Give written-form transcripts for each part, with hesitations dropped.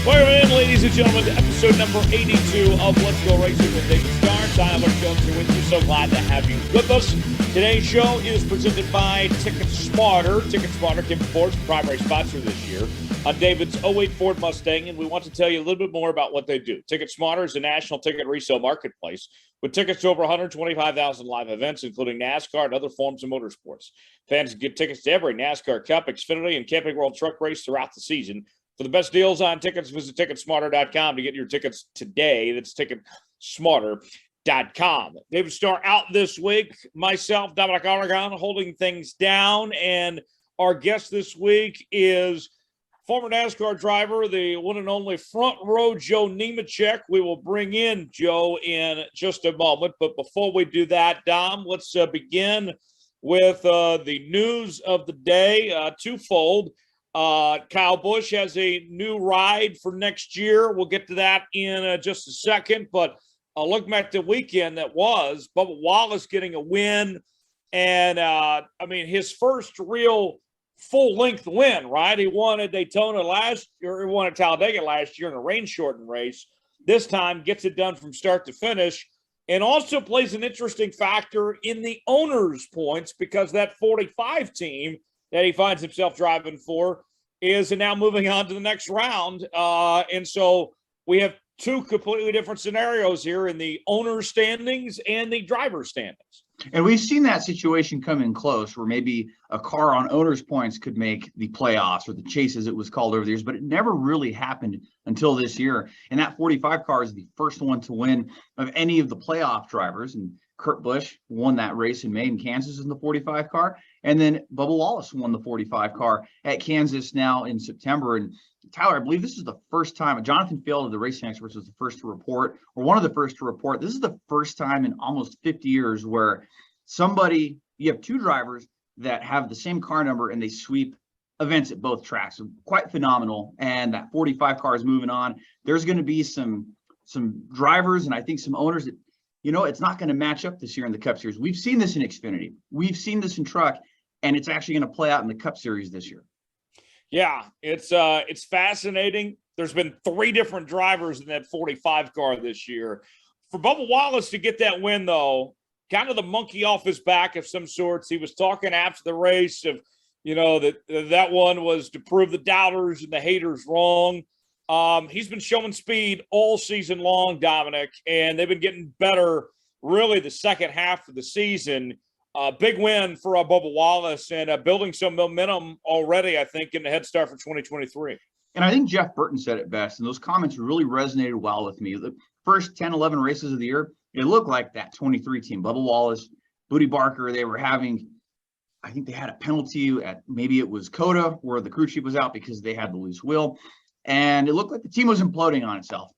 Welcome in, ladies and gentlemen, to episode number 82 of Let's Go Racing with David Starr. Tyler Jones here with you. So glad to have you with us. Today's show is presented by TicketSmarter. TicketSmarter came forward as the primary sponsor this year on David's '08 Ford Mustang, and we want to tell you a little bit more about what they do. TicketSmarter is a national ticket resale marketplace with tickets to over 125,000 live events, including NASCAR and other forms of motorsports. Fans can get tickets to every NASCAR Cup, Xfinity, and Camping World Truck Race throughout the season. For the best deals on tickets, visit TicketSmarter.com to get your tickets today. That's TicketSmarter.com. David Starr out this week. Myself, Dominic Aragon, holding things down. And our guest this week is former NASCAR driver, the one and only front row Joe Nemechek. We will bring in Joe in just a moment. But before we do that, Dom, let's begin with the news of the day, twofold. Kyle Busch has a new ride for next year. We'll get to that in just a second. But looking at the weekend that was, Bubba Wallace getting a win. And, his first real full-length win, right? He won at Daytona he won at Talladega last year in a rain-shortened race. This time gets it done from start to finish. And also plays an interesting factor in the owner's points because that 45 team that he finds himself driving for is now moving on to the next round. And so we have two completely different scenarios here in the owner standings and the driver standings. And we've seen that situation come in close where maybe a car on owner's points could make the playoffs or the chase as it was called over the years, but it never really happened until this year. And that 45 car is the first one to win of any of the playoff drivers. And Kurt Busch won that race in May in Kansas in the 45 car. And then Bubba Wallace won the 45 car at Kansas now in September. And Tyler, I believe this is the first time, Jonathan Field of the Racing Experts was the first to report, or one of the first to report. This is the first time in almost 50 years where you have two drivers that have the same car number and they sweep events at both tracks. So quite phenomenal. And that 45 car is moving on. There's going to be some drivers and I think some owners that, it's not going to match up this year in the Cup Series. We've seen this in Xfinity. We've seen this in Truck, and it's actually going to play out in the Cup Series this year. Yeah, it's fascinating. There's been three different drivers in that 45 car this year. For Bubba Wallace to get that win, though, kind of the monkey off his back of some sorts. He was talking after the race of, that one was to prove the doubters and the haters wrong. He's been showing speed all season long, Dominic, and they've been getting better really the second half of the season. Big win for Bubba Wallace and building some momentum already, I think, in the head start for 2023. And I think Jeff Burton said it best, and those comments really resonated well with me. The first 10, 11 races of the year, it looked like that 23 team, Bubba Wallace, Booty Barker, they were having – I think they had a penalty at maybe it was Coda where the crew chief was out because they had the loose wheel. And it looked like the team was imploding on itself.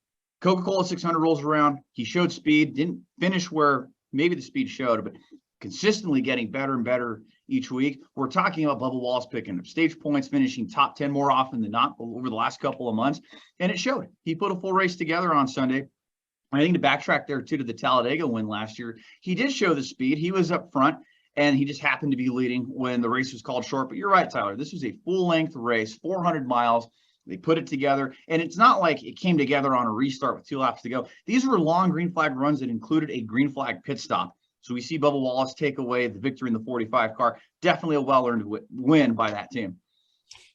Coca-Cola 600 rolls around. He showed speed, didn't finish where maybe the speed showed, but consistently getting better and better each week. We're talking about Bubba Wallace picking up stage points, finishing top 10 more often than not over the last couple of months. And it showed. He put a full race together on Sunday. I think to backtrack there too to the Talladega win last year, he did show the speed. He was up front. And he just happened to be leading when the race was called short. But you're right, Tyler. This was a full-length race, 400 miles. They put it together. And it's not like it came together on a restart with 2 laps to go. These were long green flag runs that included a green flag pit stop. So we see Bubba Wallace take away the victory in the 45 car. Definitely a well-earned win by that team.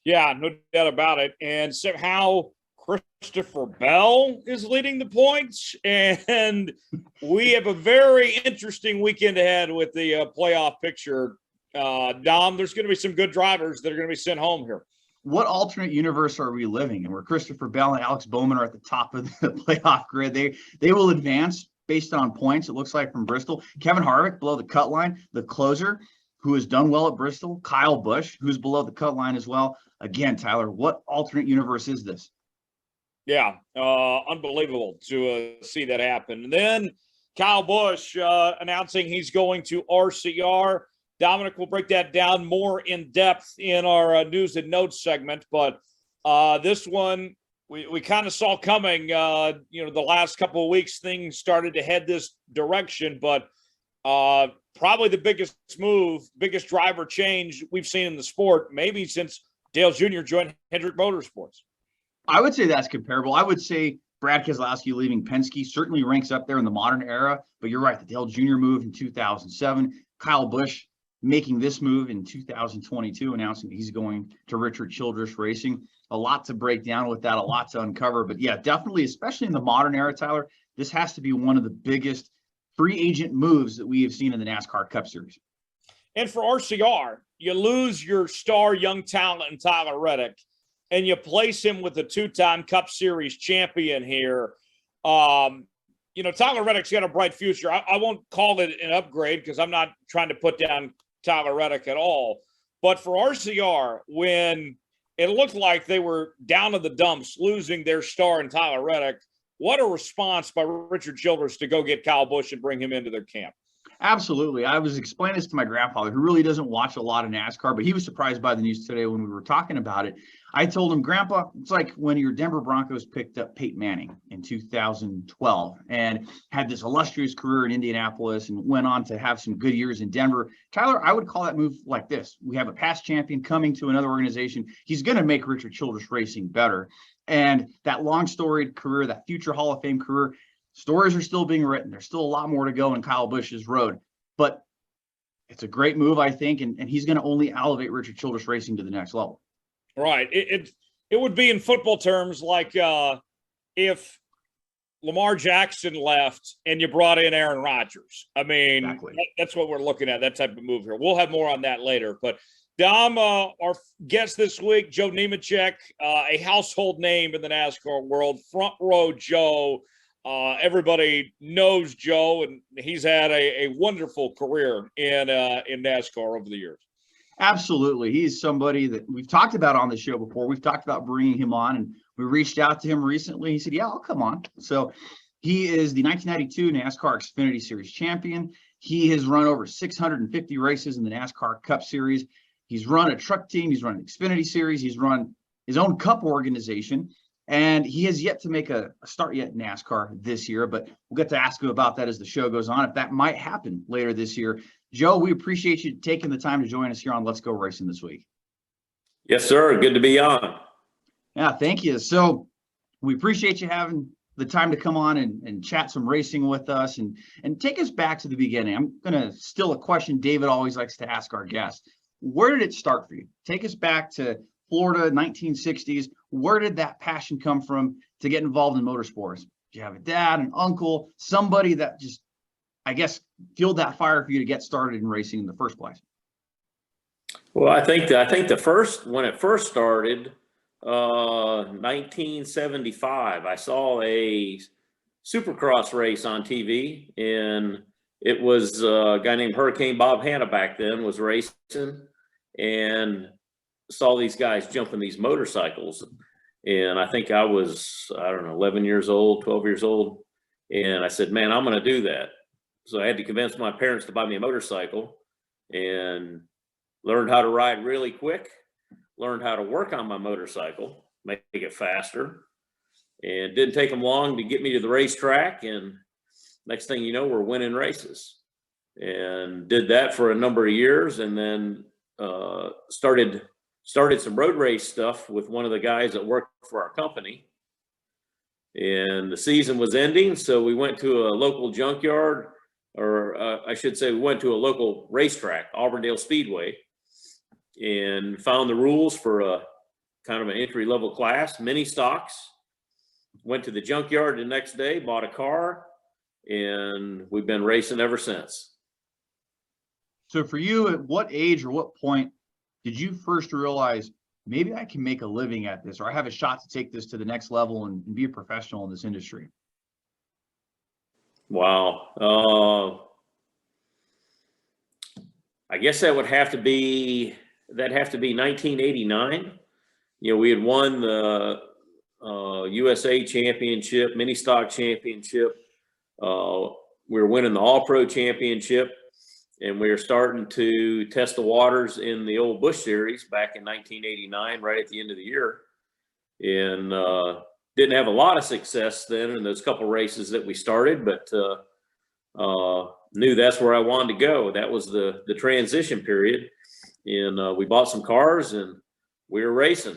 Yeah, no doubt about it. And somehow Christopher Bell is leading the points. And we have a very interesting weekend ahead with the playoff picture. Dom, there's going to be some good drivers that are going to be sent home here. What alternate universe are we living in where Christopher Bell and Alex Bowman are at the top of the playoff grid? They will advance based on points, it looks like, from Bristol. Kevin Harvick below the cut line, the closer, who has done well at Bristol. Kyle Busch, who's below the cut line as well. Again, Tyler, what alternate universe is this? Yeah, unbelievable to see that happen. And then Kyle Busch announcing he's going to RCR. Dominic will break that down more in depth in our news and notes segment. But this one we kind of saw coming. The last couple of weeks, things started to head this direction. But probably the biggest driver change we've seen in the sport, maybe since Dale Jr. joined Hendrick Motorsports. I would say that's comparable. I would say Brad Keselowski leaving Penske certainly ranks up there in the modern era, but you're right. The Dale Jr. move in 2007, Kyle Busch making this move in 2022, announcing that he's going to Richard Childress Racing. A lot to break down with that, a lot to uncover. But yeah, definitely, especially in the modern era, Tyler, this has to be one of the biggest free agent moves that we have seen in the NASCAR Cup Series. And for RCR, you lose your star young talent in Tyler Reddick, and you place him with a two-time Cup Series champion here. You know, Tyler Reddick's got a bright future. I won't call it an upgrade because I'm not trying to put down Tyler Reddick at all. But for RCR, when it looked like they were down in the dumps, losing their star in Tyler Reddick, what a response by Richard Childress to go get Kyle Busch and bring him into their camp. Absolutely. I was explaining this to my grandfather, who really doesn't watch a lot of NASCAR, but he was surprised by the news today when we were talking about it. I told him, Grandpa, it's like when your Denver Broncos picked up Peyton Manning in 2012 and had this illustrious career in Indianapolis and went on to have some good years in Denver. Tyler, I would call that move like this. We have a past champion coming to another organization. He's going to make Richard Childress Racing better. And that long storied career, that future Hall of Fame career, stories are still being written. There's still a lot more to go in Kyle Busch's road, but it's a great move, I think, and he's going to only elevate Richard Childress Racing to the next level. Right. It would be in football terms like if Lamar Jackson left and you brought in Aaron Rodgers. I mean, exactly. That's what we're looking at, that type of move here. We'll have more on that later. But Dom, our guest this week, Joe Nemechek, a household name in the NASCAR world, front row Joe. Everybody knows Joe, and he's had a wonderful career in NASCAR over the years. Absolutely. He's somebody that we've talked about on the show before. We've talked about bringing him on, and we reached out to him recently. He said, yeah, I'll come on. So he is the 1992 NASCAR Xfinity Series champion. He has run over 650 races in the NASCAR Cup Series. He's run a truck team. He's run an Xfinity Series. He's run his own cup organization. And he has yet to make a start yet in NASCAR this year, but we'll get to ask him about that as the show goes on, if that might happen later this year. Joe, we appreciate you taking the time to join us here on Let's Go Racing this week. Yes, sir. Good to be on. Yeah, thank you. So we appreciate you having the time to come on and chat some racing with us and take us back to the beginning. I'm going to steal a question David always likes to ask our guests. Where did it start for you? Take us back to Florida, 1960s. Where did that passion come from to get involved in motorsports? Do you have a dad, an uncle, somebody that just, I guess, fueled that fire for you to get started in racing in the first place? Well, I think the first, when it first started, 1975, I saw a Supercross race on TV, and it was a guy named Hurricane Bob Hanna back then was racing, and saw these guys jumping these motorcycles. And I think I was, 11 years old, 12 years old. And I said, man, I'm going to do that. So I had to convince my parents to buy me a motorcycle, and learned how to ride really quick, learned how to work on my motorcycle, make it faster. And didn't take them long to get me to the racetrack. And next thing you know, we're winning races. And did that for a number of years, and then started some road race stuff with one of the guys that worked for our company. And the season was ending, so we went to a local junkyard, or I should say we went to a local racetrack, Auburndale Speedway, and found the rules for a kind of an entry-level class, mini stocks. Went to the junkyard the next day, bought a car, and we've been racing ever since. So for you, at what age or what point did you first realize maybe I can make a living at this, or I have a shot to take this to the next level and be a professional in this industry? Wow. I guess that would have to be 1989. You know, we had won the USA Championship, mini stock championship. We were winning the All-Pro Championship. And we were starting to test the waters in the old Busch Series back in 1989, right at the end of the year. And didn't have a lot of success then in those couple races that we started, but knew that's where I wanted to go. That was the transition period. And we bought some cars and we were racing.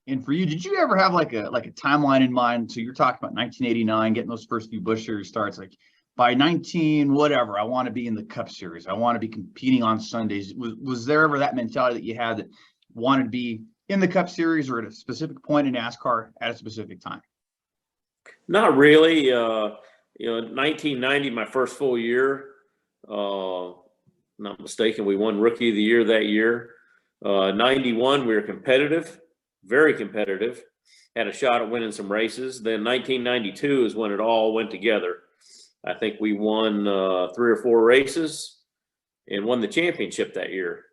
And for you, did you ever have like a timeline in mind? So you're talking about 1989, getting those first few Busch Series starts. Like by 19 whatever, I want to be in the Cup Series. I want to be competing on Sundays. Was there ever that mentality that you had that wanted to be in the Cup Series or at a specific point in NASCAR at a specific time? Not really. 1990, my first full year. Not mistaken, we won Rookie of the Year that year. 91, we were competitive, very competitive. Had a shot at winning some races. Then 1992 is when it all went together. I think we won 3 or 4 races and won the championship that year.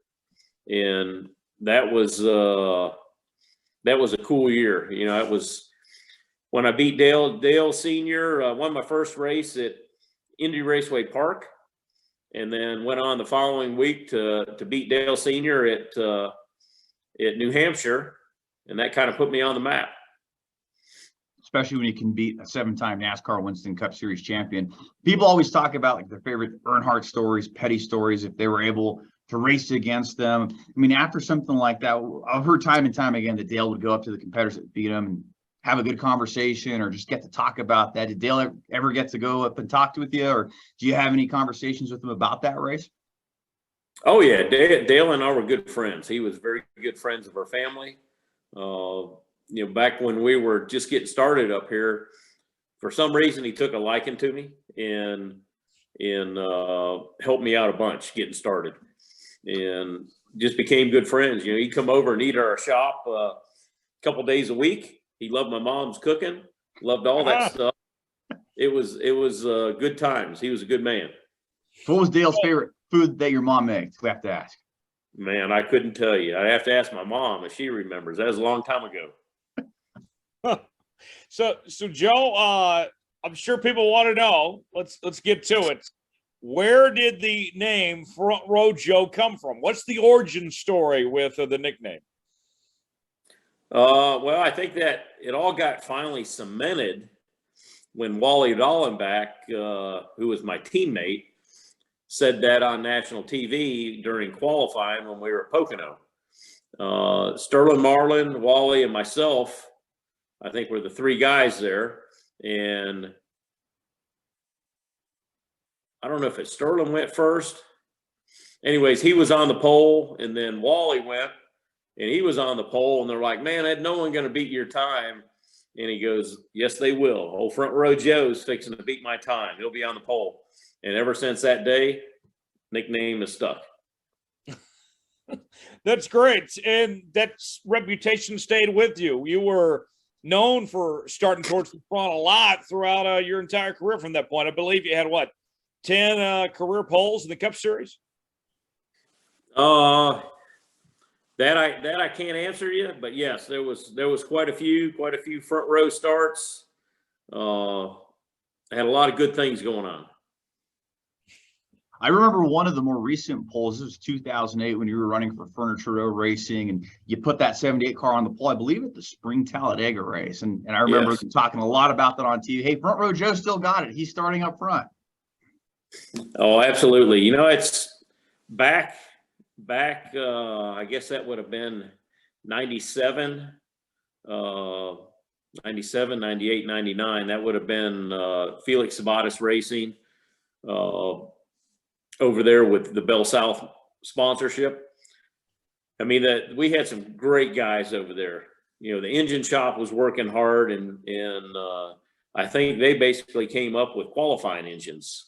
And that was a cool year. It was when I beat Dale Sr., won my first race at Indy Raceway Park, and then went on the following week to beat Dale Sr. at New Hampshire, and that kind of put me on the map. Especially when you can beat a 7-time NASCAR Winston Cup Series champion. People always talk about like their favorite Earnhardt stories, petty stories, if they were able to race against them. I mean, after something like that, I've heard time and time again that Dale would go up to the competitors that beat him and have a good conversation or just get to talk about that. Did Dale ever get to go up and talk with you, or do you have any conversations with him about that race? Oh yeah, Dale and I were good friends. He was very good friends of our family. Back when we were just getting started up here, for some reason he took a liking to me and helped me out a bunch getting started, and just became good friends. He'd come over and eat at our shop a couple days a week. He loved my mom's cooking, loved all that stuff. It was good times. He was a good man. What was Dale's favorite food that your mom made? We have to ask. Man, I couldn't tell you. I'd have to ask my mom if she remembers. That was a long time ago. So Joe, I'm sure people want to know. Let's get to it. Where did the name Front Row Joe come from? What's the origin story with the nickname? Well, I think that it all got finally cemented when Wally Dallenbach, who was my teammate, said that on national TV during qualifying when we were at Pocono. Sterling Marlin, Wally, and myself, I think were the 3 guys there. And I don't know if Sterling went first. Anyways, he was on the pole, and then Wally went, and he was on the pole, and they're like, man, ain't no one going to beat your time. And he goes, yes, they will. Old Front Row Joe's fixing to beat my time. He'll be on the pole. And ever since that day, nickname is stuck. That's great. And that reputation stayed with you. You were known for starting towards the front a lot throughout your entire career from that point. I believe you had, 10 career poles in the Cup Series? That I can't answer you, but yes, there was quite a few front row starts. I had a lot of good things going on. I remember one of the more recent polls. This was 2008 when you were running for Furniture Row Racing, and you put that 78 car on the pole, I believe, at the Spring Talladega race. And I remember talking a lot about that on TV. Hey, Front Row Joe still got it. He's starting up front. Oh, absolutely. It's back, I guess that would have been 97, 98, 99. That would have been Felix Sabatis Racing over there with the Bell South sponsorship. I mean, we had some great guys over there. The engine shop was working hard, and I think they basically came up with qualifying engines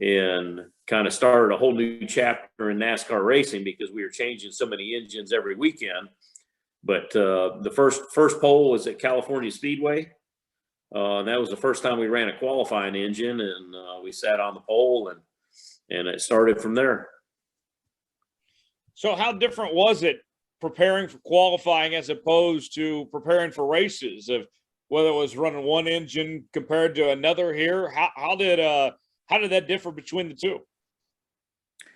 and kind of started a whole new chapter in NASCAR racing because we were changing so many engines every weekend. But the first pole was at California Speedway. That was the first time we ran a qualifying engine, and we sat on the pole, and it started from there. So how different was it preparing for qualifying as opposed to preparing for races? Of whether it was running one engine compared to another here, how did that differ between the two?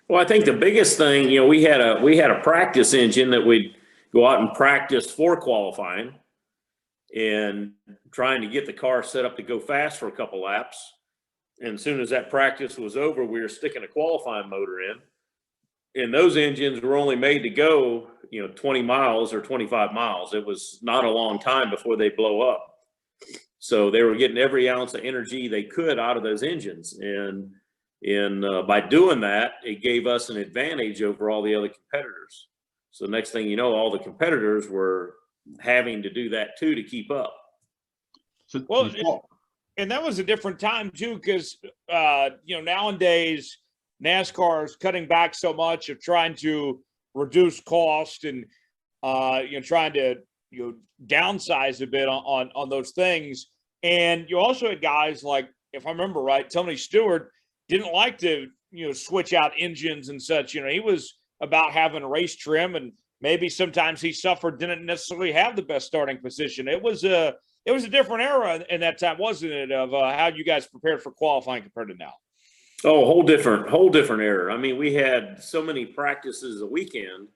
Well, I think the biggest thing, we had a practice engine that we'd go out and practice for qualifying and trying to get the car set up to go fast for a couple laps. And as soon as that practice was over, we were sticking a qualifying motor in. and those engines were only made to go, 20 miles or 25 miles. It was not a long time before they blow up. So they were getting every ounce of energy they could out of those engines. And by doing that, it gave us an advantage over all the other competitors. So next thing you know, all the competitors were having to do that too to keep up. So, well, and that was a different time too, because nowadays NASCAR is cutting back so much of trying to reduce cost and trying to downsize a bit on those things. And you also had guys like, if I remember right, Tony Stewart didn't like to switch out engines and such. He was about having a race trim, and maybe sometimes he suffered, didn't necessarily have the best starting position. It was a different era in that time, wasn't it, of how you guys prepared for qualifying compared to now? Oh, whole different era. I mean, we had so many practices a weekend.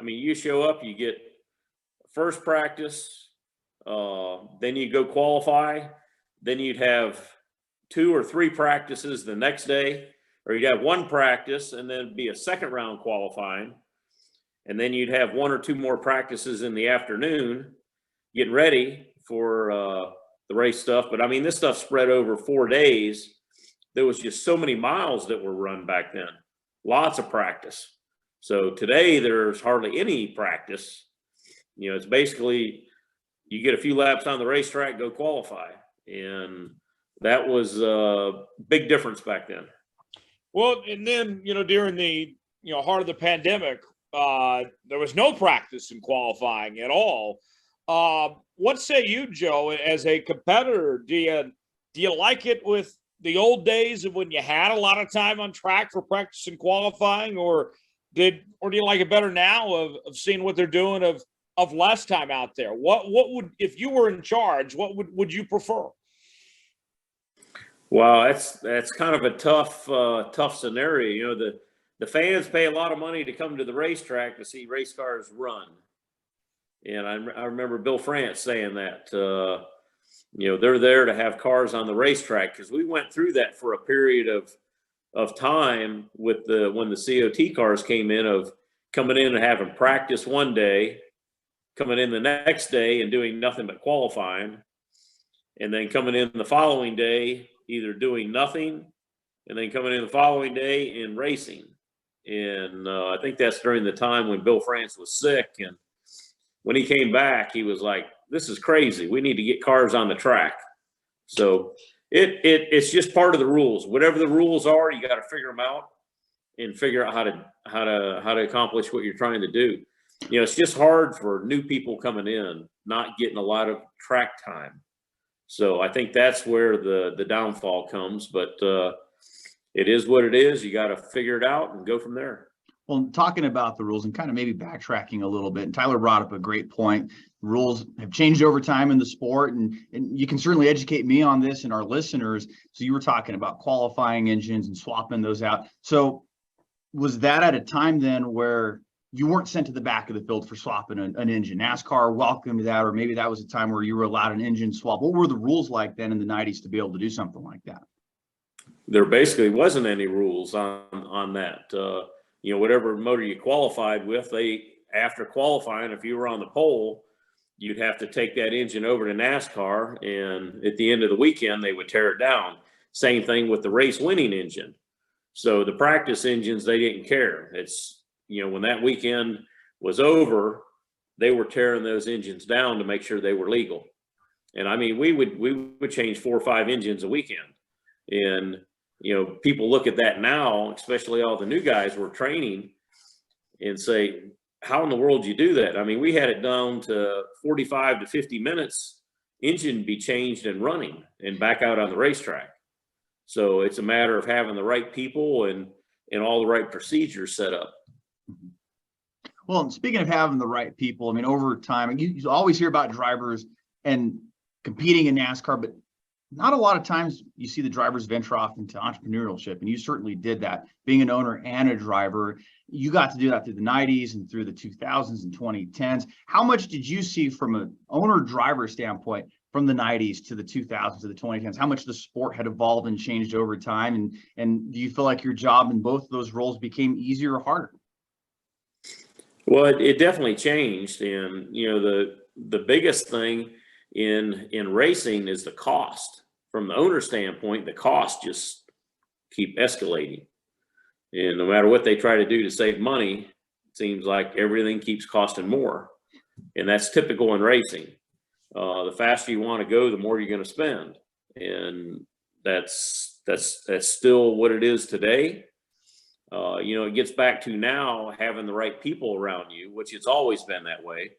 I mean, you show up, you get first practice, then you go qualify, then you'd have 2 or 3 practices the next day, or you'd have 1 practice and then be a second round qualifying. And then you'd have 1 or 2 more practices in the afternoon, getting ready for the race stuff. But I mean, this stuff spread over 4 days. There was just so many miles that were run back then, lots of practice. So today there's hardly any practice. It's basically you get a few laps on the racetrack, go qualify. And that was a big difference back then. Well, and then, during the, heart of the pandemic, there was no practice in qualifying at all. What say you, Joe, as a competitor? Do you like it with the old days of when you had a lot of time on track for practice and qualifying, or do you like it better now of seeing what they're doing of less time out there? What would, if you were in charge, what would you prefer? Well, that's kind of a tough scenario. The fans pay a lot of money to come to the racetrack to see race cars run. And I remember Bill France saying that, they're there to have cars on the racetrack, because we went through that for a period of time with when the COT cars came in, of coming in and having practice one day, coming in the next day and doing nothing but qualifying, and then coming in the following day, either doing nothing, and then coming in the following day and racing. And I think that's during the time when Bill France was sick. And when he came back, he was like, this is crazy. We need to get cars on the track. So it's just part of the rules. Whatever the rules are, you got to figure them out and figure out how to accomplish what you're trying to do. It's just hard for new people coming in, not getting a lot of track time. So I think that's where the downfall comes, but it is what it is. You got to figure it out and go from there. Well, talking about the rules and kind of maybe backtracking a little bit, and Tyler brought up a great point. Rules have changed over time in the sport, and you can certainly educate me on this and our listeners. So you were talking about qualifying engines and swapping those out. So was that at a time then where you weren't sent to the back of the field for swapping an engine? NASCAR welcomed that, or maybe that was a time where you were allowed an engine swap. What were the rules like then in the 90s to be able to do something like that? There basically wasn't any rules on that. Whatever motor you qualified with, after qualifying, if you were on the pole, you'd have to take that engine over to NASCAR, and at the end of the weekend, they would tear it down. Same thing with the race winning engine. So the practice engines, they didn't care. It's, when that weekend was over, they were tearing those engines down to make sure they were legal. And I mean, we would change 4 or 5 engines a weekend. And, people look at that now, especially all the new guys we're training, and say, how in the world do you do that? I mean, we had it down to 45 to 50 minutes, engine be changed and running and back out on the racetrack. So it's a matter of having the right people and all the right procedures set up. Well, and speaking of having the right people, I mean, over time, you always hear about drivers and competing in NASCAR, but not a lot of times you see the drivers venture off into entrepreneurship, and you certainly did that. Being an owner and a driver, you got to do that through the 90s and through the 2000s and 2010s. How much did you see from an owner-driver standpoint from the 90s to the 2000s to the 2010s? How much the sport had evolved and changed over time? And do you feel like your job in both of those roles became easier or harder? Well, it definitely changed, and the biggest thing in racing is the cost. From the owner standpoint, the costs just keep escalating, and no matter what they try to do to save money, it seems like everything keeps costing more, and that's typical in racing. The faster you want to go, the more you're going to spend, and that's still what it is today. It gets back to now having the right people around you, which it's always been that way,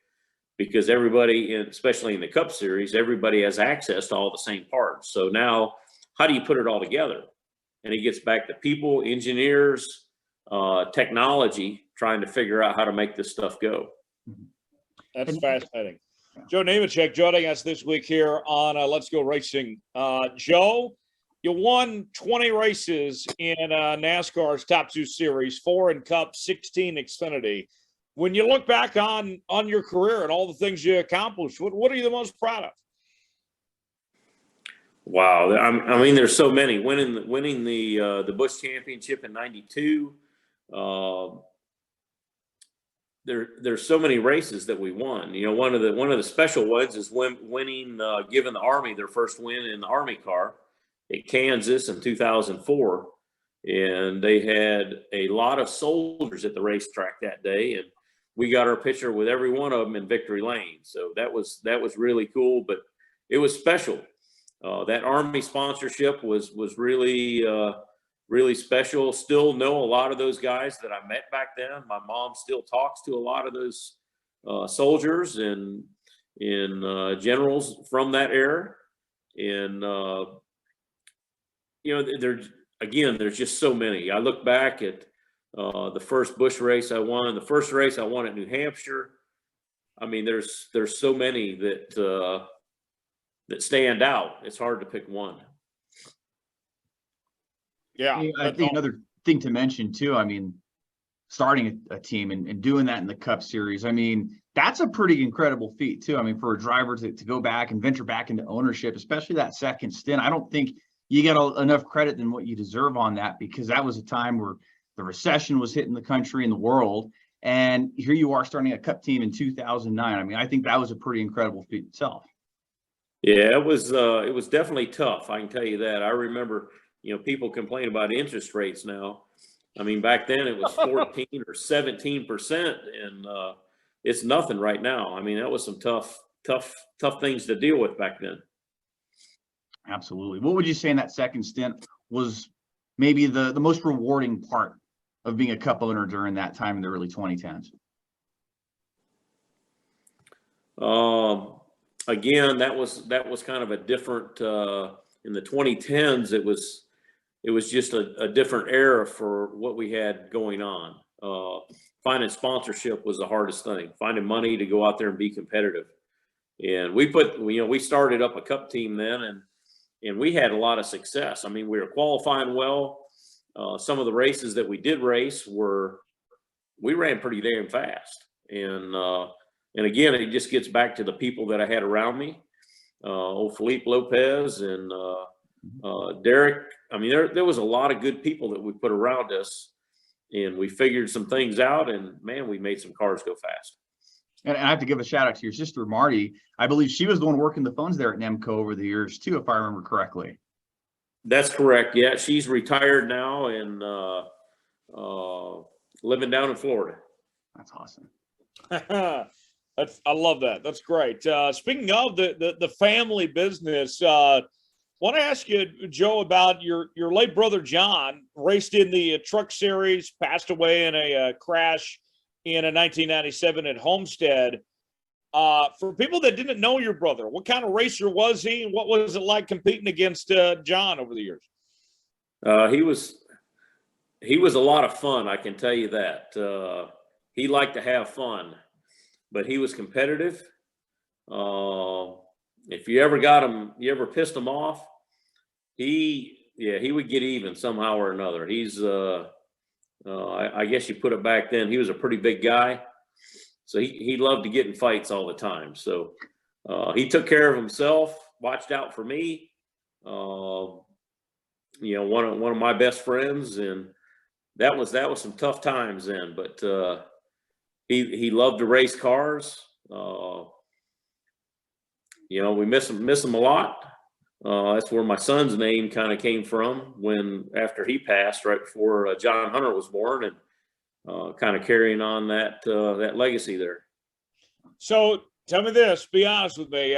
because everybody, especially in the Cup Series, everybody has access to all the same parts. So now, how do you put it all together? And it gets back to people, engineers, technology, trying to figure out how to make this stuff go. That's fascinating. Joe Nemechek joining us this week here on Let's Go Racing. Joe, you won 20 races in NASCAR's Top 2 Series, 4 in Cup, 16 Xfinity. When you look back on your career and all the things you accomplished, what are you the most proud of? Wow, I mean, there's so many. Winning the Busch Championship in '92. There's so many races that we won. One of the special ones is winning, giving the Army their first win in the Army car at Kansas in 2004, and they had a lot of soldiers at the racetrack that day, and we got our picture with every one of them in victory lane. So that was really cool, but it was special. That Army sponsorship was really really special. Still know a lot of those guys that I met back then. My mom still talks to a lot of those soldiers and generals from that era, and there's just so many. I look back at the first Busch race I won, the first race I won at New Hampshire. I mean, there's so many that stand out. It's hard to pick one. Yeah, I think another thing to mention too, I mean, starting a team and doing that in the Cup Series, I mean, that's a pretty incredible feat too. I mean, for a driver to go back and venture back into ownership, especially that second stint, I don't think you get enough credit than what you deserve on that, because that was a time where the recession was hitting the country and the world, and here you are starting a Cup team in 2009. I mean, I think that was a pretty incredible feat itself. Yeah, it was definitely tough. I can tell you that. I remember, people complain about interest rates now. I mean, back then it was 14 or 17%, and it's nothing right now. I mean, that was some tough things to deal with back then. Absolutely. What would you say in that second stint was maybe the most rewarding part of being a Cup owner during that time in the early 2010s? Again, that was kind of a different, in the 2010s, it was just a different era for what we had going on. Finding sponsorship was the hardest thing, finding money to go out there and be competitive. And we started up a Cup team then, and we had a lot of success. I mean, we were qualifying well. Some of the races that we did race we ran pretty damn fast. And again, it just gets back to the people that I had around me. Old Felipe Lopez and Derek. I mean, there was a lot of good people that we put around us, and we figured some things out, and man, we made some cars go fast. And I have to give a shout out to your sister, Marty. I believe she was the one working the phones there at Nemco over the years too, if I remember correctly. That's correct. Yeah, she's retired now and living down in Florida. That's awesome. I love that. That's great. Speaking of the family business, want to ask you, Joe, about your late brother John. Raced in the Truck Series, passed away in a crash in 1997 at Homestead. For people that didn't know your brother, what kind of racer was he, and what was it like competing against John over the years? He was a lot of fun, I can tell you that. He liked to have fun, but he was competitive. If you ever pissed him off, he would get even somehow or another. He's I guess you put it back then, he was a pretty big guy, so he loved to get in fights all the time. So he took care of himself, watched out for me. One of my best friends, and that was some tough times then. But he loved to race cars. You know, we miss him a lot. That's where my son's name kind of came from after he passed, right before John Hunter was born, and kind of carrying on that legacy there. So tell me this, be honest with me.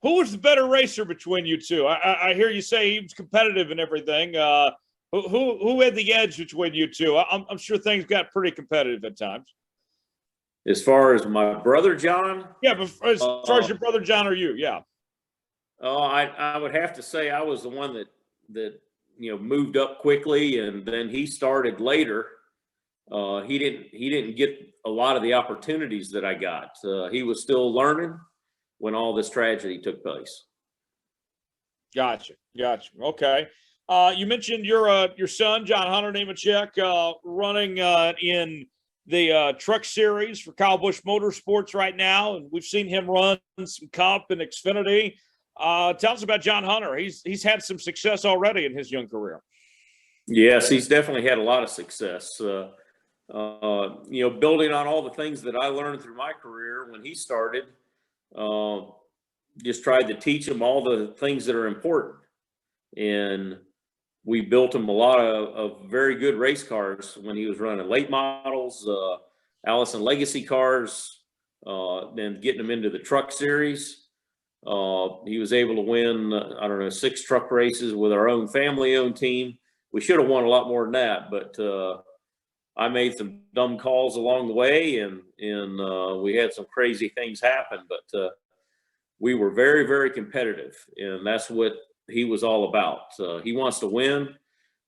Who was the better racer between you two? I hear you say he was competitive and everything. Who had the edge between you two? I'm sure things got pretty competitive at times. As far as my brother John? Yeah, but as far as your brother John or you, yeah. I would have to say I was the one that moved up quickly, and then he started later. He didn't get a lot of the opportunities that I got. He was still learning when all this tragedy took place. Gotcha. Okay. You mentioned your son John Hunter Nemechek running in the truck series for Kyle Busch Motorsports right now, and we've seen him run some Cup and Xfinity. Tell us about John Hunter. He's had some success already in his young career. Yes, he's definitely had a lot of success. Building on all the things that I learned through my career when he started, just tried to teach him all the things that are important. And we built him a lot of very good race cars when he was running late models, Allison Legacy cars, then getting him into the truck series. He was able to win, 6 truck races with our own family-owned team. We should have won a lot more than that, but I made some dumb calls along the way, and we had some crazy things happen. But we were very, very competitive, and that's what he was all about. He wants to win,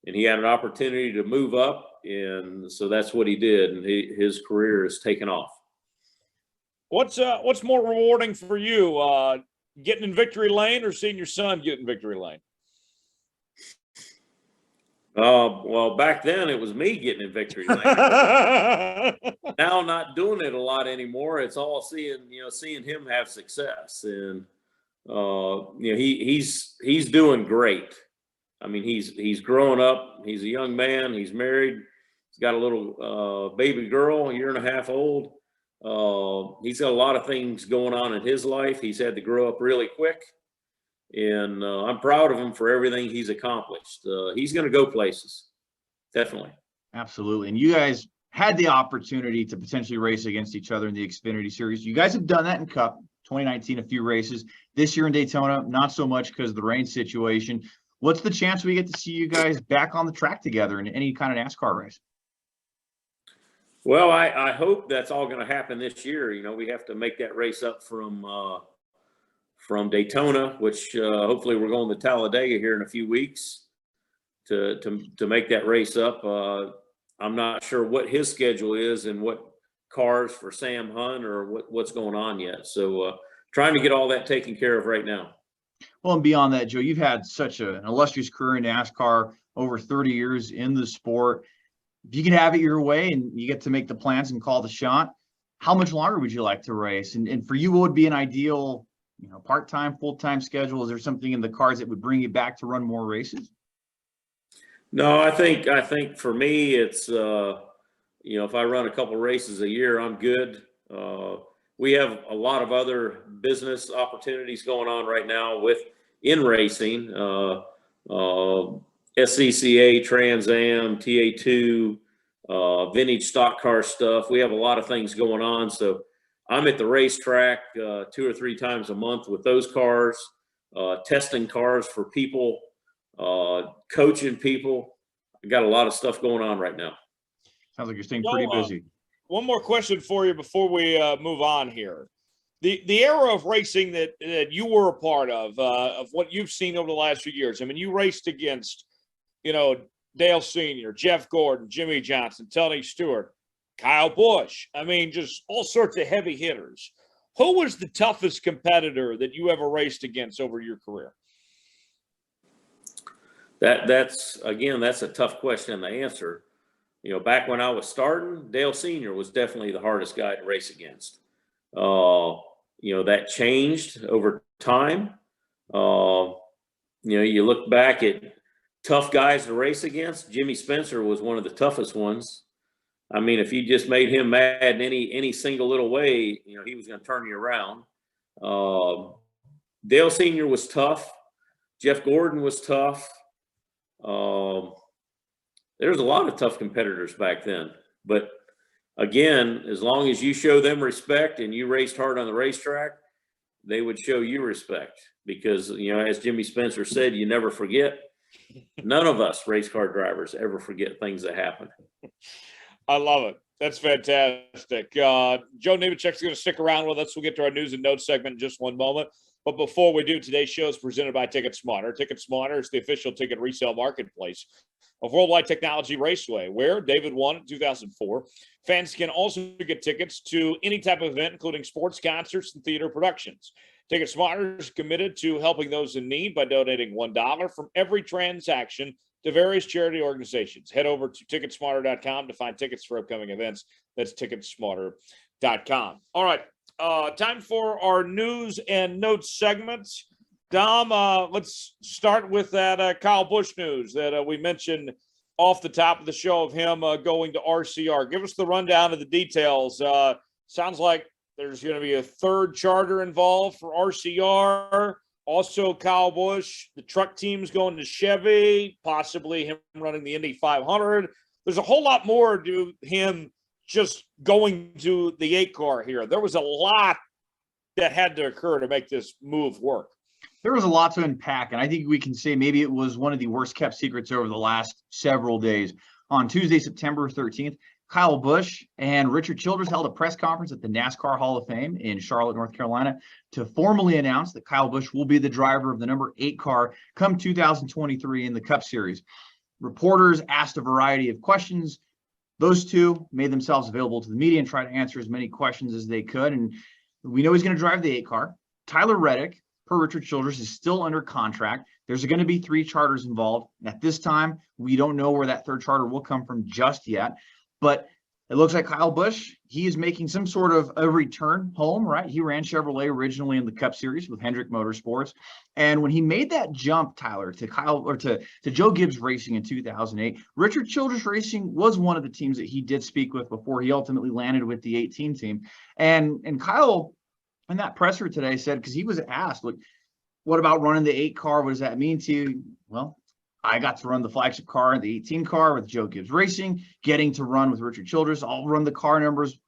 and he had an opportunity to move up, and so that's what he did, and his career has taken off. What's more rewarding for you, getting in victory lane or seeing your son get in victory lane? Well, back then it was me getting in victory lane. Now I'm not doing it a lot anymore. It's all seeing him have success, and he's doing great. I mean, he's growing up. He's a young man. He's married. He's got a little baby girl, 1.5 years old. He's got a lot of things going on in his life. He's had to grow up really quick, and I'm proud of him for everything he's accomplished. He's going to go places, definitely. Absolutely. And you guys had the opportunity to potentially race against each other in the Xfinity Series. You guys have done that in Cup 2019, a few races. This year in Daytona, not so much because of the rain situation. What's the chance we get to see you guys back on the track together in any kind of NASCAR race? Well, I hope that's all going to happen this year. We have to make that race up from Daytona, which hopefully we're going to Talladega here in a few weeks to make that race up. I'm not sure what his schedule is and what cars for Sam Hunt or what's going on yet. So trying to get all that taken care of right now. Well, and beyond that, Joe, you've had such an illustrious career in NASCAR, over 30 years in the sport. If you could have it your way and you get to make the plans and call the shot, how much longer would you like to race? And for you, what would be an ideal, part-time, full-time schedule? Is there something in the cards that would bring you back to run more races? No, I think for me, it's, if I run a couple races a year, I'm good. We have a lot of other business opportunities going on right now in racing, SCCA, Trans Am, TA2, vintage stock car stuff. We have a lot of things going on. So I'm at the racetrack 2 or 3 times a month with those cars, testing cars for people, coaching people. I got a lot of stuff going on right now. Sounds like you're staying pretty busy. One more question for you before we move on here. The era of racing that you were a part of what you've seen over the last few years. I mean, you raced against, Dale Sr., Jeff Gordon, Jimmy Johnson, Tony Stewart, Kyle Busch. I mean, just all sorts of heavy hitters. Who was the toughest competitor that you ever raced against over your career? That's a tough question to answer. Back when I was starting, Dale Sr. was definitely the hardest guy to race against. That changed over time. You look back at tough guys to race against. Jimmy Spencer was one of the toughest ones. I mean, if you just made him mad in any single little way, you know, he was going to turn you around. Dale Sr. was tough. Jeff Gordon was tough. There's a lot of tough competitors back then. But again, as long as you show them respect and you raced hard on the racetrack, they would show you respect because, you know, as Jimmy Spencer said, you never forget. None of us race car drivers ever forget things that happen. I love it. That's fantastic. Joe Nemechek is going to stick around with us. We'll get to our news and notes segment in just one moment. But before we do, today's show is presented by TicketSmarter. TicketSmarter is the official ticket resale marketplace of Worldwide Technology Raceway, where David won in 2004. Fans can also get tickets to any type of event, including sports, concerts, and theater productions. TicketSmarter is committed to helping those in need by donating $1 from every transaction to various charity organizations. Head over to TicketSmarter.com to find tickets for upcoming events. That's TicketSmarter.com. All right, time for our news and notes segments. Dom, let's start with that Kyle Busch news that we mentioned off the top of the show of him going to RCR. Give us the rundown of the details. Sounds like there's going to be a third charter involved for RCR. Also, Kyle Busch, the truck team's going to Chevy, possibly him running the Indy 500. There's a whole lot more to him just going to the 8 car here. There was a lot that had to occur to make this move work. There was a lot to unpack, and I think we can say maybe it was one of the worst kept secrets over the last several days. On Tuesday, September 13th, Kyle Busch and Richard Childress held a press conference at the NASCAR Hall of Fame in Charlotte, North Carolina, to formally announce that Kyle Busch will be the driver of the number 8 car come 2023 in the Cup Series. Reporters asked a variety of questions. Those two made themselves available to the media and tried to answer as many questions as they could. And we know he's going to drive the 8 car. Tyler Reddick, per Richard Childress, is still under contract. There's going to be 3 charters involved. At this time, we don't know where that third charter will come from just yet. But it looks like Kyle Busch, he is making some sort of a return home, right? He ran Chevrolet originally in the Cup Series with Hendrick Motorsports. And when he made that jump, Tyler, to Joe Gibbs Racing in 2008, Richard Childress Racing was one of the teams that he did speak with before he ultimately landed with the 18 team. And Kyle, in that presser today, said, because he was asked, like, what about running the 8 car? What does that mean to you? Well, I got to run the flagship car, the 18 car with Joe Gibbs Racing, getting to run with Richard Childress. I'll run the car numbers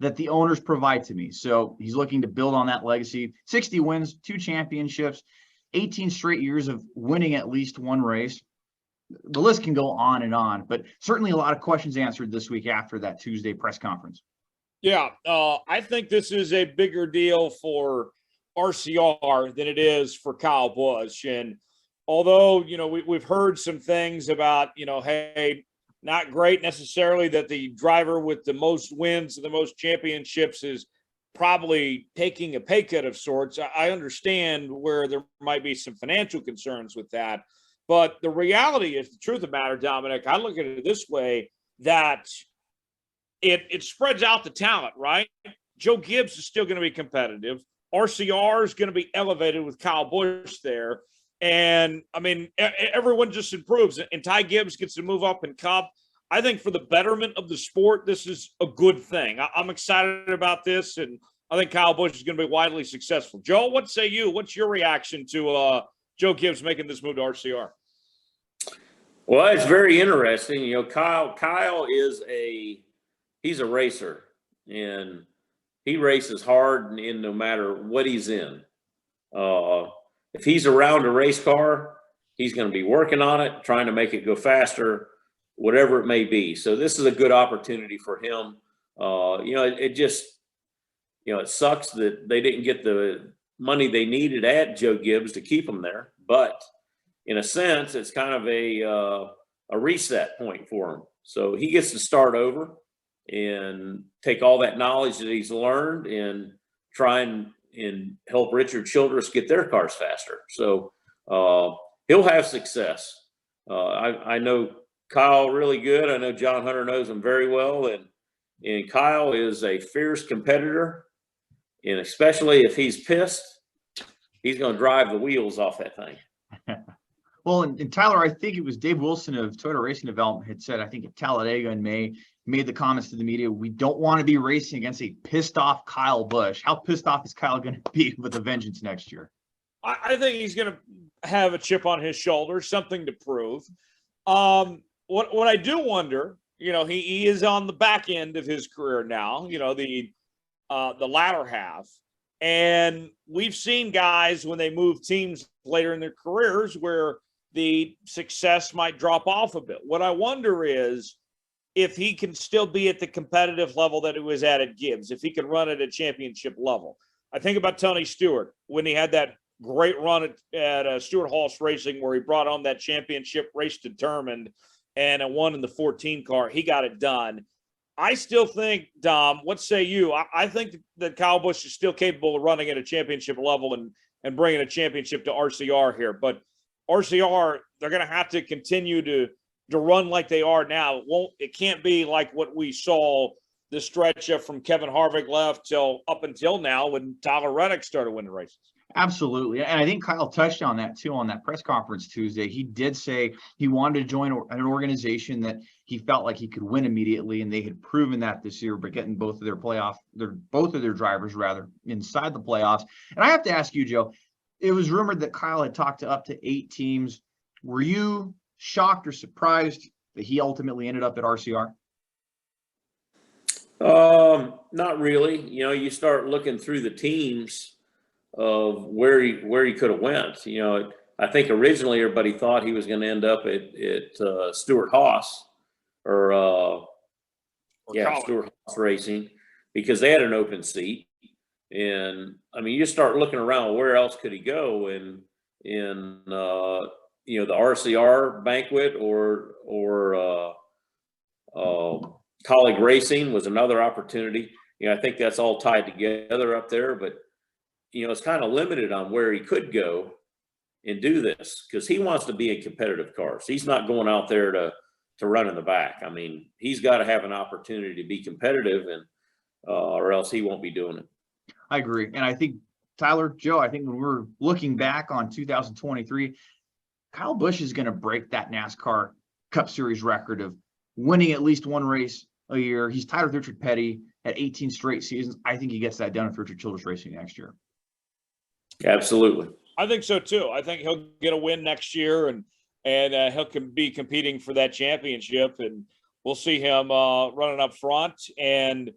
that the owners provide to me. So he's looking to build on that legacy. 60 wins, 2 championships, 18 straight years of winning at least 1 race. The list can go on, but certainly a lot of questions answered this week after that Tuesday press conference. Yeah, I think this is a bigger deal for RCR than it is for Kyle Busch. And although, you know, we've heard some things about, you know, hey, not great necessarily that the driver with the most wins and the most championships is probably taking a pay cut of sorts. I understand where there might be some financial concerns with that. But the reality is, the truth of the matter, Dominic, I look at it this way, that it spreads out the talent, right? Joe Gibbs is still going to be competitive. RCR is going to be elevated with Kyle Busch there. And, I mean, everyone just improves. And Ty Gibbs gets to move up in Cup. I think for the betterment of the sport, this is a good thing. I'm excited about this, and I think Kyle Busch is going to be widely successful. Joe, what say you? What's your reaction to Joe Gibbs making this move to RCR? Well, it's very interesting. You know, Kyle is he's a racer, and he races hard in no matter what he's in. If he's around a race car, he's going to be working on it, trying to make it go faster, whatever it may be. So this is a good opportunity for him. You know, it just, you know, it sucks that they didn't get the money they needed at Joe Gibbs to keep him there. But in a sense, it's kind of a reset point for him. So he gets to start over and take all that knowledge that he's learned and try and help Richard Childress get their cars faster. So he'll have success. I know Kyle really good. I know John Hunter knows him very well. And Kyle is a fierce competitor. And especially if he's pissed, he's going to drive the wheels off that thing. Well, and Tyler, I think it was Dave Wilson of Toyota Racing Development had said, I think at Talladega in May, made the comments to the media, we don't want to be racing against a pissed off Kyle Busch. How pissed off is Kyle going to be with a vengeance next year? I think he's going to have a chip on his shoulder, something to prove. What I do wonder, he is on the back end of his career now, the latter half. And we've seen guys when they move teams later in their careers where the success might drop off a bit. What I wonder is if he can still be at the competitive level that he was at Gibbs, if he can run at a championship level. I think about Tony Stewart when he had that great run at Stewart Haas Racing where he brought on that championship race determined and won in the 14 car. He got it done. I still think, Dom, what say you? I think that Kyle Busch is still capable of running at a championship level and bringing a championship to RCR here. But RCR, they're going to have to continue to run like they are now. It can't be like what we saw the stretch of from Kevin Harvick left up until now when Tyler Reddick started winning races. Absolutely. And I think Kyle touched on that too on that press conference Tuesday. He did say he wanted to join an organization that he felt like he could win immediately, and they had proven that this year by getting both of their drivers rather inside the playoffs. And I have to ask you, Joe, it was rumored that Kyle had talked to up to 8 teams. Were you shocked or surprised that he ultimately ended up at RCR? Not really. You start looking through the teams of where he could have went. I think originally everybody thought he was going to end up at Stewart Haas or Stewart Haas Racing because they had an open seat. And I mean, you start looking around, where else could he go? And in the RCR banquet or Colleague Racing was another opportunity. I think that's all tied together up there, but it's kind of limited on where he could go and do this because he wants to be in competitive cars. He's not going out there to run in the back. I mean, he's got to have an opportunity to be competitive or else he won't be doing it. I agree. And I think, Tyler, Joe, I think when we're looking back on 2023, Kyle Busch is going to break that NASCAR Cup Series record of winning at least one race a year. He's tied with Richard Petty at 18 straight seasons. I think he gets that done with Richard Childress Racing next year. Absolutely. I think so too. I think he'll get a win next year and he'll be competing for that championship, and we'll see him running up front. And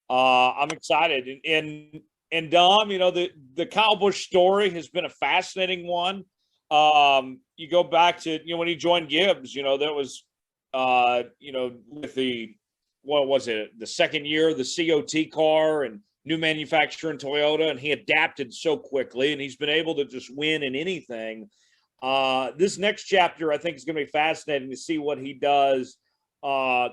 I'm excited. And Dom, the Kyle Busch story has been a fascinating one. You go back to when he joined Gibbs. That was with the second year, the COT car and new manufacturer in Toyota, and he adapted so quickly, and he's been able to just win in anything. This next chapter, I think, is going to be fascinating to see what he does,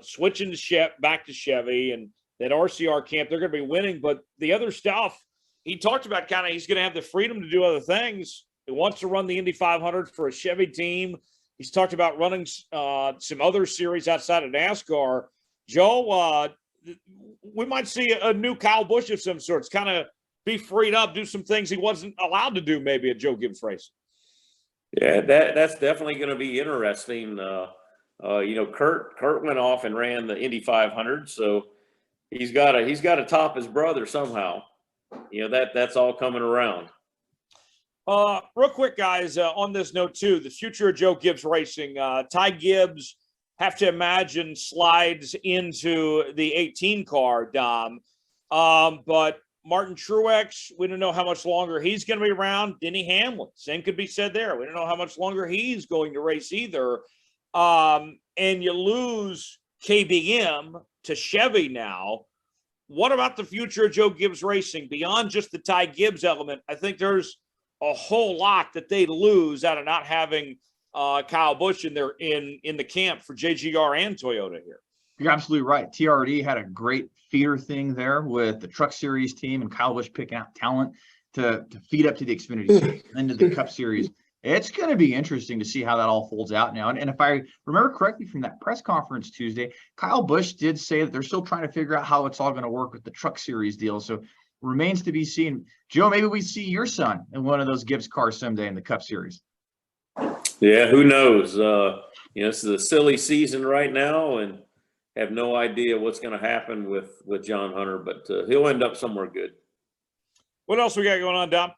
switching back to Chevy and that RCR camp. They're going to be winning, but the other stuff he talked about, he's going to have the freedom to do other things. He wants to run the Indy 500 for a Chevy team. He's talked about running some other series outside of NASCAR. Joe, we might see a new Kyle Busch of some sorts, kind of be freed up, do some things he wasn't allowed to do maybe at Joe Gibbs Racing. Yeah, that's definitely going to be interesting. Kurt went off and ran the Indy 500, so he's got to top his brother somehow. That's all coming around. Real quick, guys, on this note too, the future of Joe Gibbs Racing. Ty Gibbs, have to imagine, slides into the 18 car, Dom. But Martin Truex, we don't know how much longer he's going to be around. Denny Hamlin, same could be said there. We don't know how much longer he's going to race either. And you lose KBM to Chevy now. What about the future of Joe Gibbs Racing beyond just the Ty Gibbs element? I think there's a whole lot that they lose out of not having Kyle Busch in the camp for JGR and Toyota here. You're absolutely right. TRD had a great feeder thing there with the Truck Series team and Kyle Busch picking out talent to feed up to the Xfinity Series and into the Cup Series. It's going to be interesting to see how that all folds out now. And if I remember correctly from that press conference Tuesday, Kyle Busch did say that they're still trying to figure out how it's all going to work with the Truck Series deal. So remains to be seen. Joe, maybe we see your son in one of those Gibbs cars someday in the Cup Series. Yeah, who knows? This is a silly season right now, and have no idea what's going to happen with John Hunter, but he'll end up somewhere good. What else we got going on, Dom?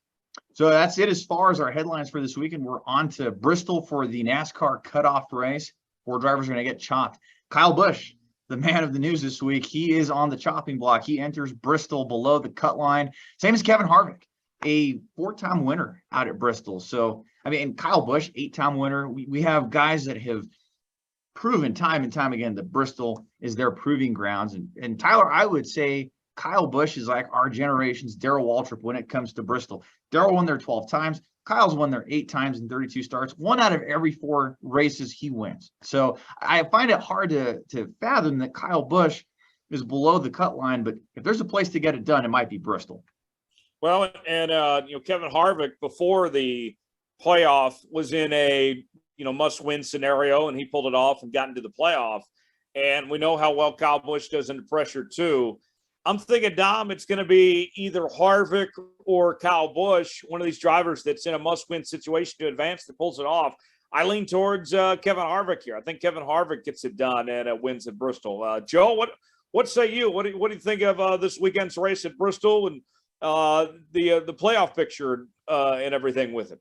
So that's it as far as our headlines for this weekend. We're on to Bristol for the NASCAR cutoff race. 4 drivers are going to get chopped. Kyle Busch, the man of the news this week, he is on the chopping block. He enters Bristol below the cut line. Same as Kevin Harvick, a 4-time winner out at Bristol. So, I mean, and Kyle Busch, 8-time winner. We have guys that have proven time and time again that Bristol is their proving grounds. And Tyler, I would say Kyle Busch is like our generation's Darrell Waltrip when it comes to Bristol. Darrell won there 12 times. Kyle's won there 8 times in 32 starts. 1 out of every 4 races he wins. So I find it hard to fathom that Kyle Busch is below the cut line, but if there's a place to get it done, it might be Bristol. Well, and Kevin Harvick before the playoff was in a must-win scenario, and he pulled it off and got into the playoff. And we know how well Kyle Busch does under pressure too. I'm thinking, Dom, it's going to be either Harvick or Kyle Busch, one of these drivers that's in a must-win situation to advance that pulls it off. I lean towards Kevin Harvick here. I think Kevin Harvick gets it done and wins at Bristol. Joe, what say you? What do you think of this weekend's race at Bristol and the playoff picture and everything with it?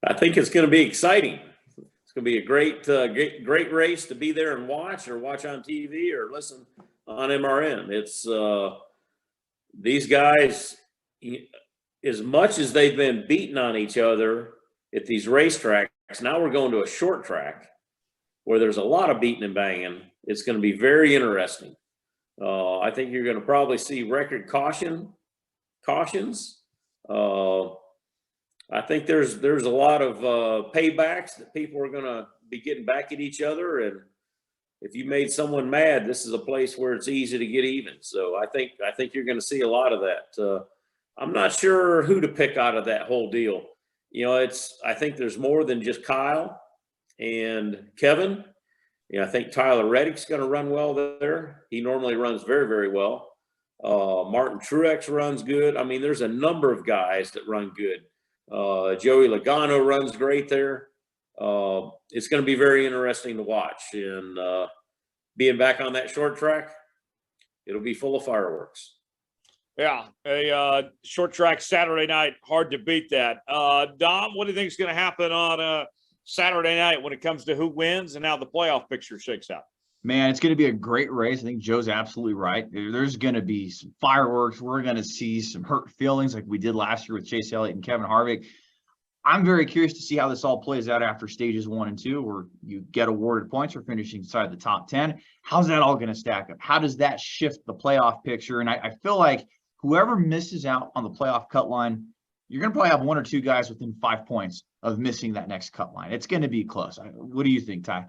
I think it's going to be exciting. It's going to be a great race to be there and watch on TV or listen on MRN. It's these guys, as much as they've been beating on each other at these racetracks, now we're going to a short track where there's a lot of beating and banging. It's going to be very interesting. I think you're going to probably see record cautions. I think there's a lot of paybacks that people are going to be getting back at each other, and if you made someone mad, this is a place where it's easy to get even. So I think you're going to see a lot of that. I'm not sure who to pick out of that whole deal. I think there's more than just Kyle and Kevin. I think Tyler Reddick's going to run well there. He normally runs very, very well. Martin Truex runs good. I mean, there's a number of guys that run good. Joey Logano runs great there. It's going to be very interesting to watch, and being back on that short track, it'll be full of fireworks. Yeah, a short track Saturday night, hard to beat that. Dom, what do you think is going to happen on Saturday night when it comes to who wins and how the playoff picture shakes out? Man, it's going to be a great race. I think Joe's absolutely right. There's going to be some fireworks. We're going to see some hurt feelings like we did last year with Chase Elliott and Kevin Harvick. I'm very curious to see how this all plays out after stages 1 and 2, where you get awarded points for finishing inside the top 10. How's that all going to stack up? How does that shift the playoff picture? And I feel like whoever misses out on the playoff cut line, you're going to probably have 1 or 2 guys within 5 points of missing that next cut line. It's going to be close. What do you think, Ty?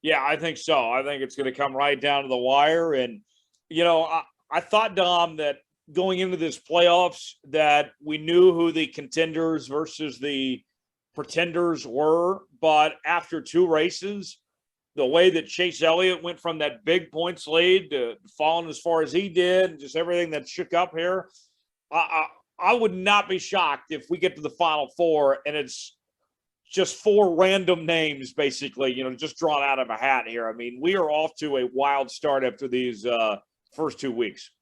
Yeah, I think so. I think it's going to come right down to the wire. And, I thought, Dom, that going into this playoffs that we knew who the contenders versus the pretenders were. But after 2 races, the way that Chase Elliott went from that big points lead to falling as far as he did, and just everything that shook up here, I would not be shocked if we get to the Final 4 and it's just 4 random names, basically, just drawn out of a hat here. I mean, we are off to a wild start after these first 2 weeks.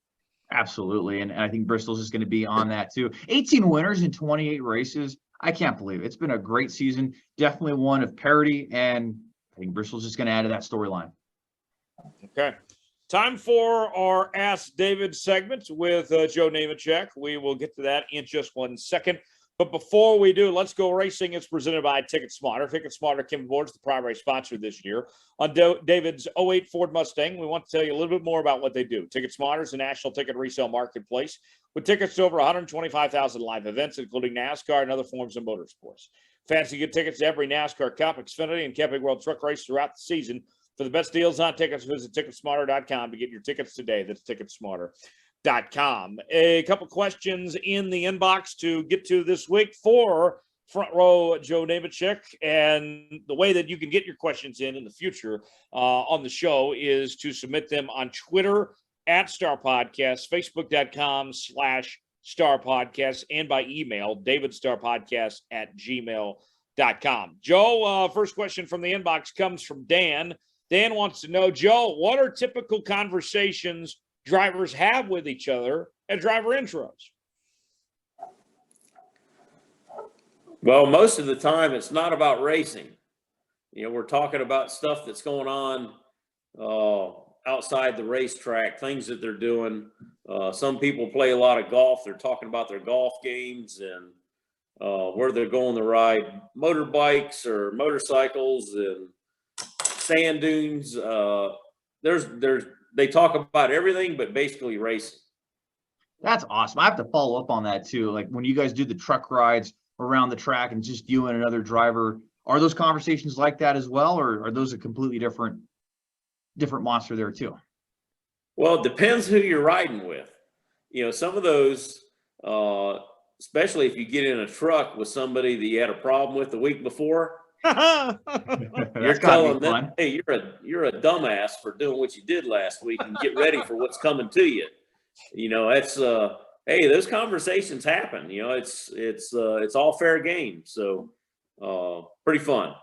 Absolutely. And I think Bristol's just going to be on that too. 18 winners in 28 races. I can't believe it. It's been a great season. Definitely one of parity. And I think Bristol's just going to add to that storyline. Okay. Time for our Ask David segment with Joe Nemechek. We will get to that in just 1 second. But before we do, Let's Go Racing. It's presented by TicketSmarter. TicketSmarter came aboard as the primary sponsor this year on David's 08 Ford Mustang. We want to tell you a little bit more about what they do. TicketSmarter is a national ticket resale marketplace with tickets to over 125,000 live events, including NASCAR and other forms of motorsports. Fans can get tickets to every NASCAR Cup, Xfinity, and Camping World Truck Race throughout the season. For the best deals on tickets, visit TicketSmarter.com to get your tickets today. That's TicketSmarter.com. A couple questions in the inbox to get to this week for Front Row Joe Nemechek, and the way that you can get your questions in the future on the show is to submit them on Twitter at Star Podcast, Facebook.com/Star Podcast, and by email, davidstarpodcast@gmail.com. Joe, first question from the inbox comes from Dan. Dan wants to know, Joe, what are typical conversations drivers have with each other at driver intros? Well, most of the time it's not about racing. We're talking about stuff that's going on outside the racetrack, things that they're doing. Some people play a lot of golf. They're talking about their golf games and where they're going to ride motorbikes or motorcycles and sand dunes. They talk about everything, but basically racing. That's awesome. I have to follow up on that too. Like when you guys do the truck rides around the track and just you and another driver, are those conversations like that as well, or are those a completely different monster there too? Well, it depends who you're riding with. Some of those, especially if you get in a truck with somebody that you had a problem with the week before, you're telling them, hey, you're a dumbass for doing what you did last week, and get ready for what's coming to you. That's hey, those conversations happen. It's all fair game. So pretty fun.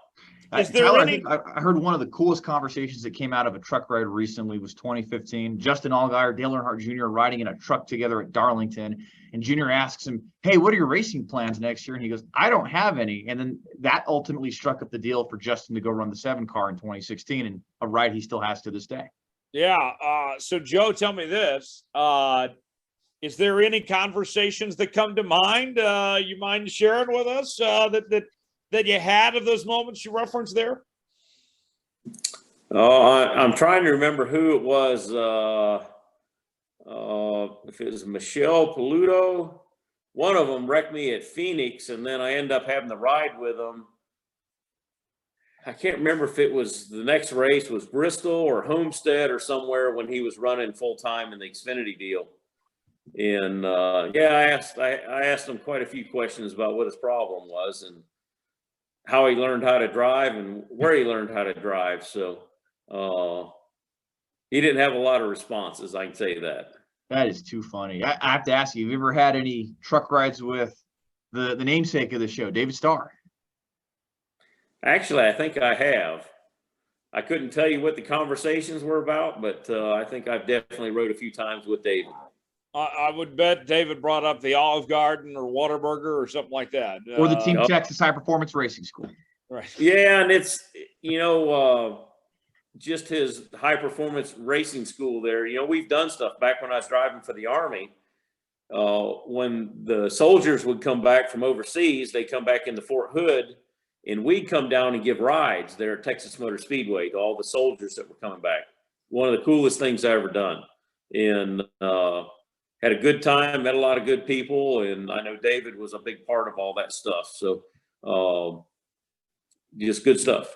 Tyler, I think I heard one of the coolest conversations that came out of a truck ride recently was 2015. Justin Allgaier, Dale Earnhardt Jr. riding in a truck together at Darlington. And Junior asks him, hey, what are your racing plans next year? And he goes, I don't have any. And then that ultimately struck up the deal for Justin to go run the 7 car in 2016, and a ride he still has to this day. Yeah. So, Joe, tell me this. Is there any conversations that come to mind? You mind sharing with us that you had of those moments you referenced there? I'm trying to remember who it was. If it was Michelle Paluto, one of them wrecked me at Phoenix, and then I end up having to ride with them. I can't remember if it was the next race was Bristol or Homestead or somewhere when he was running full time in the Xfinity deal. And I asked him quite a few questions about what his problem was and how he learned how to drive and where he learned how to drive. So he didn't have a lot of responses, I can say that. That is too funny. I have to ask you, have you ever had any truck rides with the namesake of the show, David Starr? Actually, I think I have. I couldn't tell you what the conversations were about, but I think I've definitely rode a few times with David. I would bet David brought up the Olive Garden or Whataburger or something like that. Or the Team Texas High Performance Racing School. Right. Yeah, and it's, just his high performance racing school there. We've done stuff back when I was driving for the Army. When the soldiers would come back from overseas, they come back into Fort Hood, and we'd come down and give rides there at Texas Motor Speedway to all the soldiers that were coming back. One of the coolest things I ever done. And had a good time, met a lot of good people, and I know David was a big part of all that stuff. So just good stuff.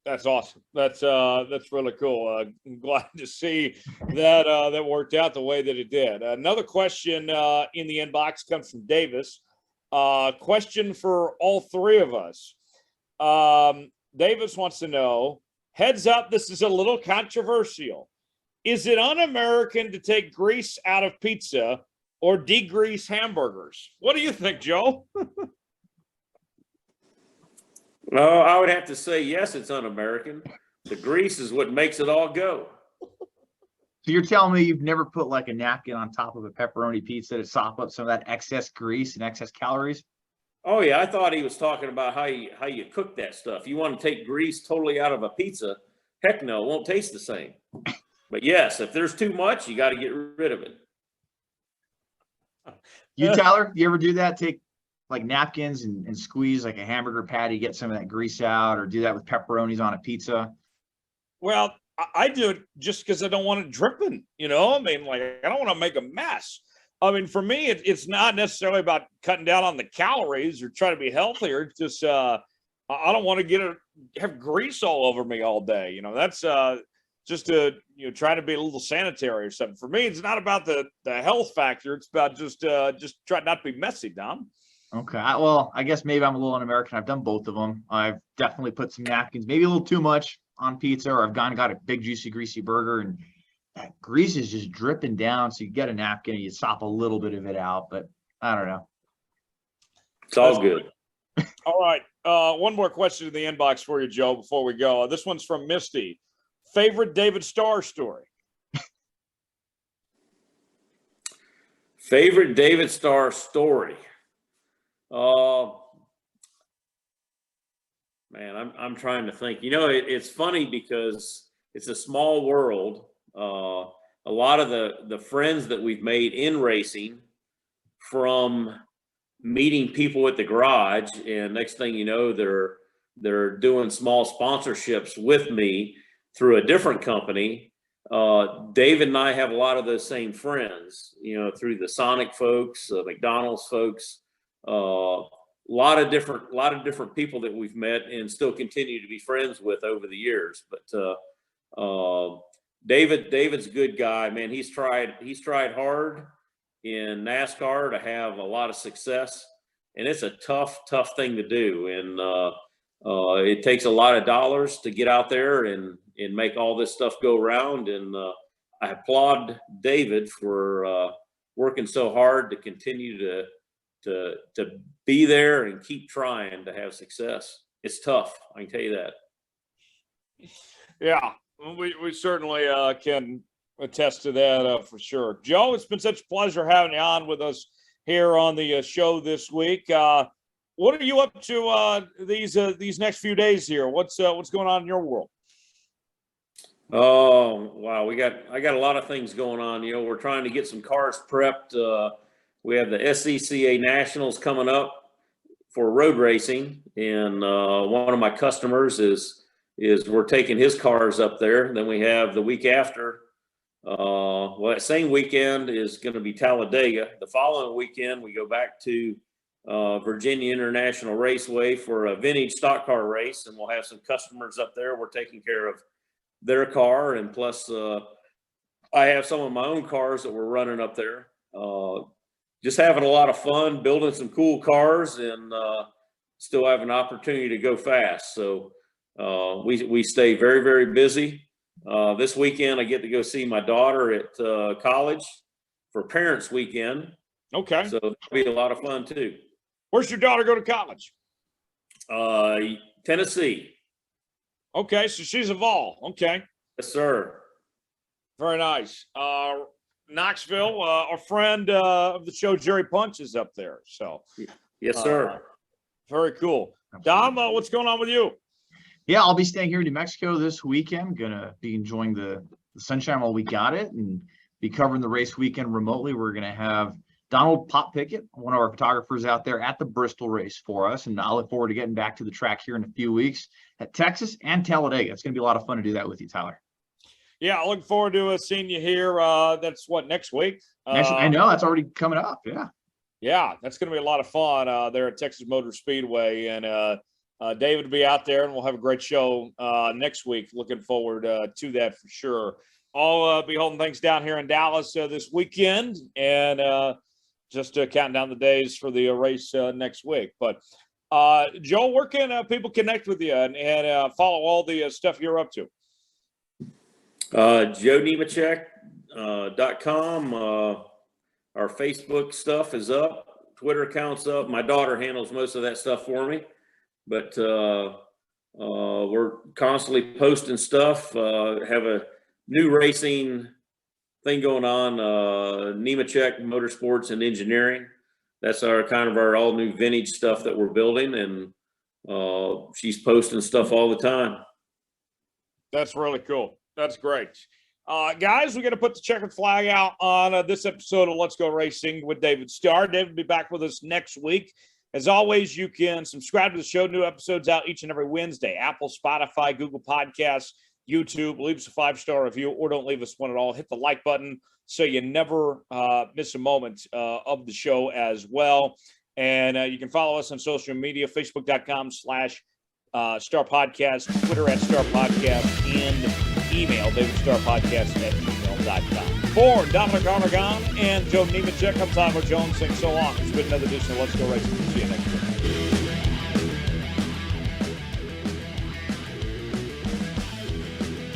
That's awesome. That's really cool. I'm glad to see that that worked out the way that it did. Another question in the inbox comes from Davis. Question for all three of us. Davis wants to know, heads up, this is a little controversial. Is it un-American to take grease out of pizza or degrease hamburgers? What do you think, Joe? Well, I would have to say, yes, it's un-American. The grease is what makes it all go. So you're telling me you've never put like a napkin on top of a pepperoni pizza to sop up some of that excess grease and excess calories? Oh yeah, I thought he was talking about how you cook that stuff. You want to take grease totally out of a pizza? Heck no, it won't taste the same. But yes, if there's too much, you got to get rid of it. You, Tyler, you ever do that? Take like napkins and squeeze like a hamburger patty, get some of that grease out, or do that with pepperonis on a pizza? Well, I do it just because I don't want it dripping, I mean, like, I don't want to make a mess. I mean, for me, it's not necessarily about cutting down on the calories or trying to be healthier. It's just, I don't want to have grease all over me all day. That's just to, try to be a little sanitary or something. For me, it's not about the health factor. It's about just try not to be messy, Dom. Okay. Well, I guess maybe I'm a little un-American. I've done both of them. I've definitely put some napkins, maybe a little too much on pizza, or I've gone and got a big, juicy, greasy burger, and that grease is just dripping down. So you get a napkin and you sop a little bit of it out, but I don't know. It's all good. All right. One more question in the inbox for you, Joe, before we go. This one's from Misty. Favorite David Starr story? Favorite David Starr story? Man, I'm trying to think. It's funny because it's a small world. A lot of the friends that we've made in racing from meeting people at the garage, and next thing you know, they're doing small sponsorships with me through a different company. David and I have a lot of those same friends, through the Sonic folks, McDonald's folks, a lot of different people that we've met and still continue to be friends with over the years. But David's a good guy, man. He's tried hard in NASCAR to have a lot of success, and it's a tough thing to do. And it takes a lot of dollars to get out there and make all this stuff go around. And I applaud David for working so hard to continue to be there and keep trying to have success. It's tough, I can tell you that. Yeah, we certainly can attest to that for sure. Joe, it's been such a pleasure having you on with us here on the show this week. What are you up to these next few days here? What's going on in your world? Oh, wow. I got a lot of things going on. We're trying to get some cars prepped. We have the SCCA Nationals coming up for road racing. And one of my customers is we're taking his cars up there. Then we have the week after, that same weekend is going to be Talladega. The following weekend, we go back to Virginia International Raceway for a vintage stock car race. And we'll have some customers up there. We're taking care of their car, and plus I have some of my own cars that we're running up there. Just having a lot of fun building some cool cars, and still have an opportunity to go fast. So we stay very, very busy. This weekend I get to go see my daughter at college for parents weekend. Okay, so that'll be a lot of fun too. Where's your daughter go to college? Tennessee. Okay, so she's a Vol. Okay. Yes, sir. Very nice. Knoxville, our friend of the show, Jerry Punch, is up there. So, yes, sir. Very cool. Dom, what's going on with you? Yeah, I'll be staying here in New Mexico this weekend. Gonna be enjoying the sunshine while we got it, and be covering the race weekend remotely. We're gonna have Donald Pop Pickett, one of our photographers, out there at the Bristol race for us. And I look forward to getting back to the track here in a few weeks at Texas and Talladega. It's going to be a lot of fun to do that with you, Tyler. Yeah, I look forward to seeing you here. That's what, next week? I know, that's already coming up. Yeah. Yeah, that's going to be a lot of fun there at Texas Motor Speedway. And David will be out there, and we'll have a great show next week. Looking forward to that for sure. I'll be holding things down here in Dallas this weekend, and just counting down the days for the race next week. But Joe, where can people connect with you and follow all the stuff you're up to? Joe Nemechek .com. Our Facebook stuff is up. Twitter account's up. My daughter handles most of that stuff for me, but we're constantly posting stuff. Have a new racing thing going on, Nemechek Motorsports and Engineering. That's our all new vintage stuff that we're building, and she's posting stuff all the time. That's really cool. That's great. Guys, we're going to put the checkered flag out on this episode of Let's Go Racing with David Starr. David will be back with us next week. As always, you can subscribe to the show. New episodes out each and every Wednesday. Apple, Spotify, Google Podcasts, YouTube. Leave us a 5-star review, or don't leave us one at all. Hit the like button so you never miss a moment of the show as well. And you can follow us on social media, facebook.com/Star Podcast, Twitter @Star Podcast, and email davidstarpodcast@gmail.com. For Dominic Aragon and Joe Nemechek, I'm Tyler Jones saying so long. It's been another edition of Let's Go Racing. See you next time.